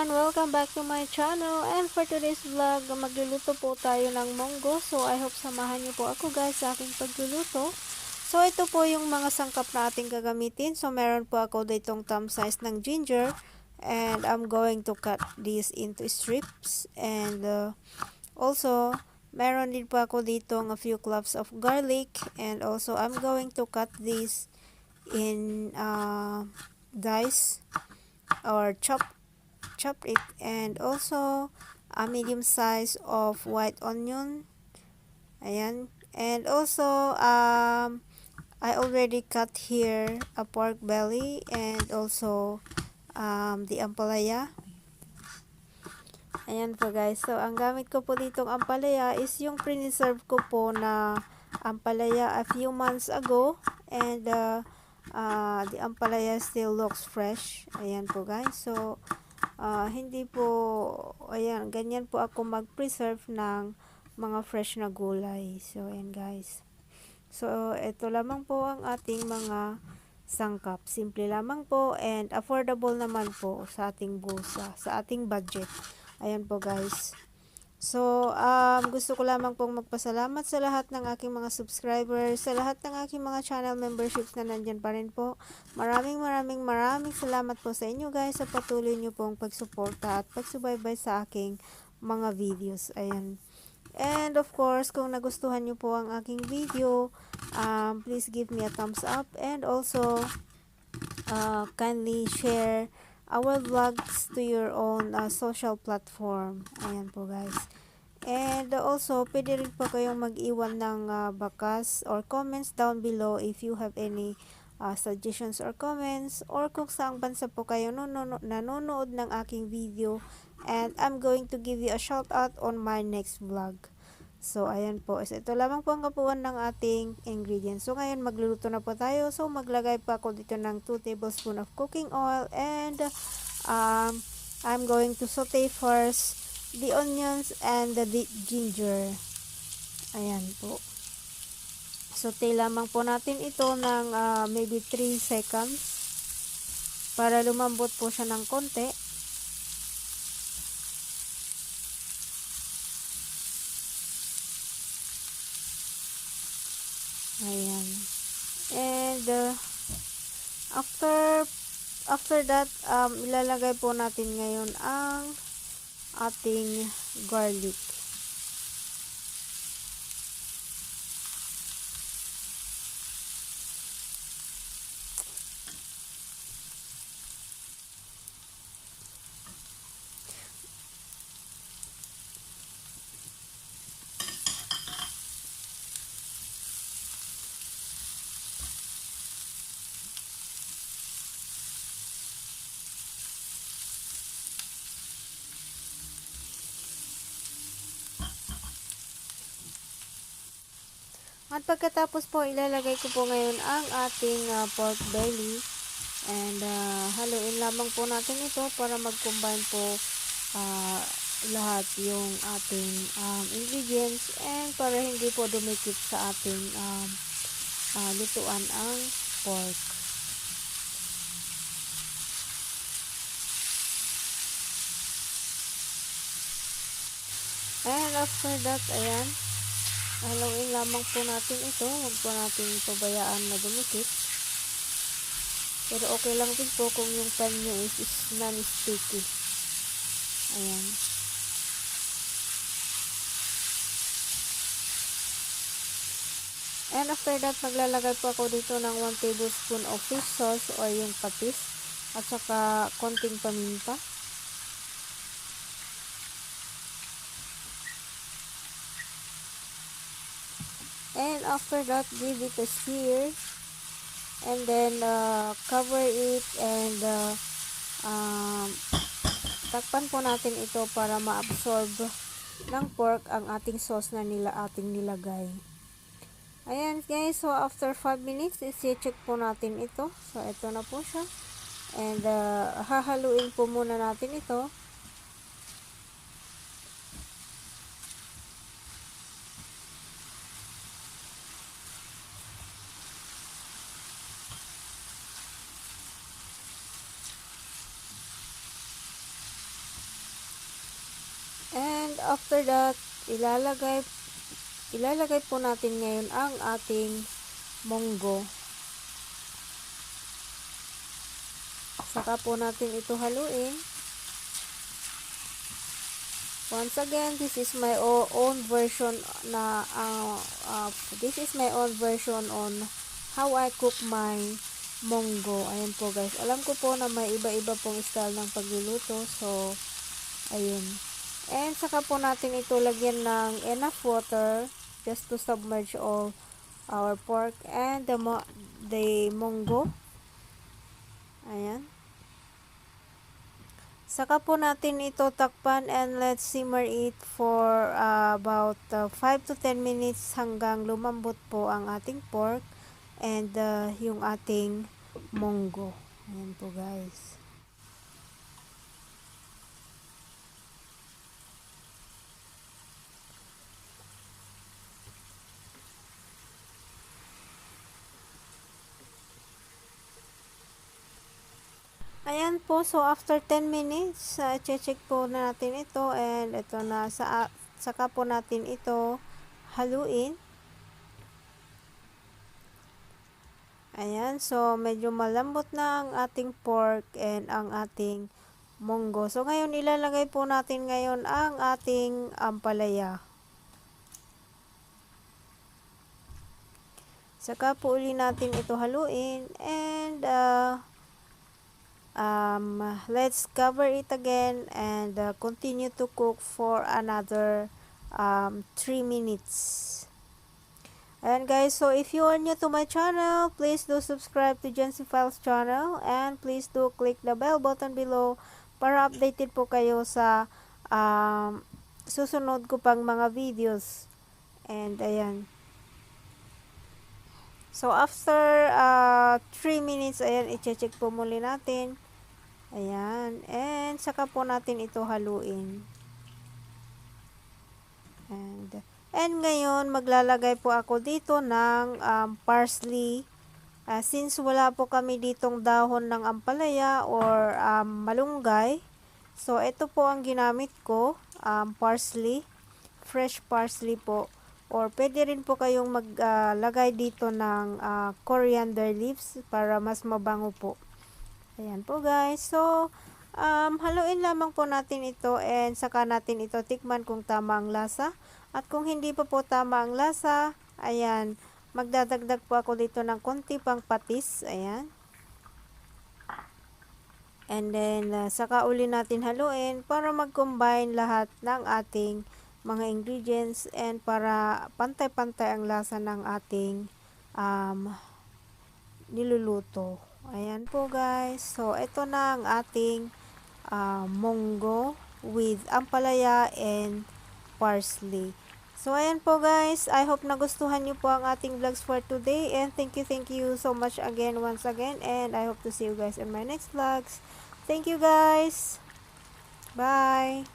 everyone! Welcome back to my channel. And for today's vlog, magluluto po tayo ng munggo. So I hope samahan niyo po ako guys sa aking pagluluto. So ito po yung mga sangkap na ating gagamitin. So meron po ako ditong thumb size ng ginger. And I'm going to cut this into strips. And also, meron din po ako ditong a few cloves of garlic. And also, I'm going to cut this in dice or chop it, and also a medium size of white onion. Ayan. And also I already cut here a pork belly and also the ampalaya. Ayan po guys. So ang gamit ko po ditong ampalaya is yung preserve ko po na ampalaya a few months ago, and the ampalaya still looks fresh. Ayan po guys. So hindi po, ayan, ganyan po ako mag-preserve ng mga fresh na gulay. So, ayan guys. So, ito lamang po ang ating mga sangkap. Simple lamang po and affordable naman po sa ating bulsa, sa ating budget. Ayan po guys. So, gusto ko lamang pong magpasalamat sa lahat ng aking mga subscribers, sa lahat ng aking mga channel memberships na nandyan pa rin po. Maraming salamat po sa inyo guys sa patuloy nyo pong pagsuporta at pagsubaybay sa aking mga videos. Ayan. And of course, kung nagustuhan nyo po ang aking video, please give me a thumbs up, and also kindly share our vlogs to your own social platform. Ayan po guys. And also, pwede rin po kayong mag-iwan ng bakas or comments down below if you have any suggestions or comments, or kung saang bansa po kayo nanonood ng aking video, and I'm going to give you a shout out on my next vlog. So, ayan po. So, ito lamang po ang kapuan ng ating ingredients. So, ngayon magluluto na po tayo. So, maglagay pa ako dito ng 2 tablespoons of cooking oil, and I'm going to saute first the onions and the ginger. Ayan po. Saute lamang po natin ito ng maybe 3 seconds para lumambot po siya ng konti. Ayan. And after that, ilalagay po natin ngayon ang ating garlic. At pagkatapos po, ilalagay ko po ngayon ang ating pork belly, and haluin lamang po natin ito para mag-combine po lahat yung ating ingredients, and para hindi po dumikit sa ating lutuan ang pork. And after that, ayan, haluin lamang po natin ito. Huwag po natin pabayaan na dumikit. Pero okay lang din po kung yung pan nyo is non-sticky. Ayan. And after that, maglalagay po ako dito ng 1 tablespoon of fish sauce or yung patis, at saka konting paminta. And after that, give it a stir, and then cover it, and takpan po natin ito para ma-absorb ng pork ang ating sauce na ating nilagay. Ayan guys, so after 5 minutes, isi-check po natin ito. So ito na po siya, and hahaluin po muna natin ito. And after that, ilalagay po natin ngayon ang ating munggo. Saka po natin ito haluin. Once again, this is my own version on how I cook my munggo. Ayan po guys. Alam ko po na may iba-iba pong style ng pagluluto. So, ayun. And saka po natin ito lagyan ng enough water just to submerge all our pork and the munggo. Ayan. Saka po natin ito takpan and let's simmer it for about 5 to 10 minutes hanggang lumambot po ang ating pork and yung ating munggo. Ayan po guys. Ayan po, so after 10 minutes, check po natin ito and ito na, saka po natin ito haluin. Ayan, so medyo malambot na ang ating pork and ang ating munggo. So ngayon, ilalagay po natin ngayon ang ating ampalaya. Saka po uli natin ito haluin and let's cover it again and continue to cook for another 3 minutes. And guys, so if you are new to my channel, please do subscribe to Jency Files channel and please do click the bell button below para updated po kayo sa susunod ko pang mga videos. And ayan. So after 3 minutes, ayan, i-check po muli natin. Ayan. And saka po natin ito haluin. And ngayon, maglalagay po ako dito ng parsley. Since wala po kami ditong dahon ng ampalaya or malunggay, so ito po ang ginamit ko, parsley, fresh parsley po. Or pwede rin po kayong maglagay dito ng coriander leaves para mas mabango po. Ayan po guys. So, haluin lamang po natin ito and saka natin ito tikman kung tama ang lasa. At kung hindi pa po tama ang lasa, ayan, magdadagdag po ako dito ng konti pang patis. Ayan. And then, saka uli natin haluin para mag-combine lahat ng ating mga ingredients and para pantay-pantay ang lasa ng ating niluluto. Ayan po guys. So, ito na ang ating munggo with ampalaya and parsley. So, ayan po guys. I hope nagustuhan nyo po ang ating vlogs for today. And thank you so much again, once again. And I hope to see you guys in my next vlogs. Thank you guys. Bye.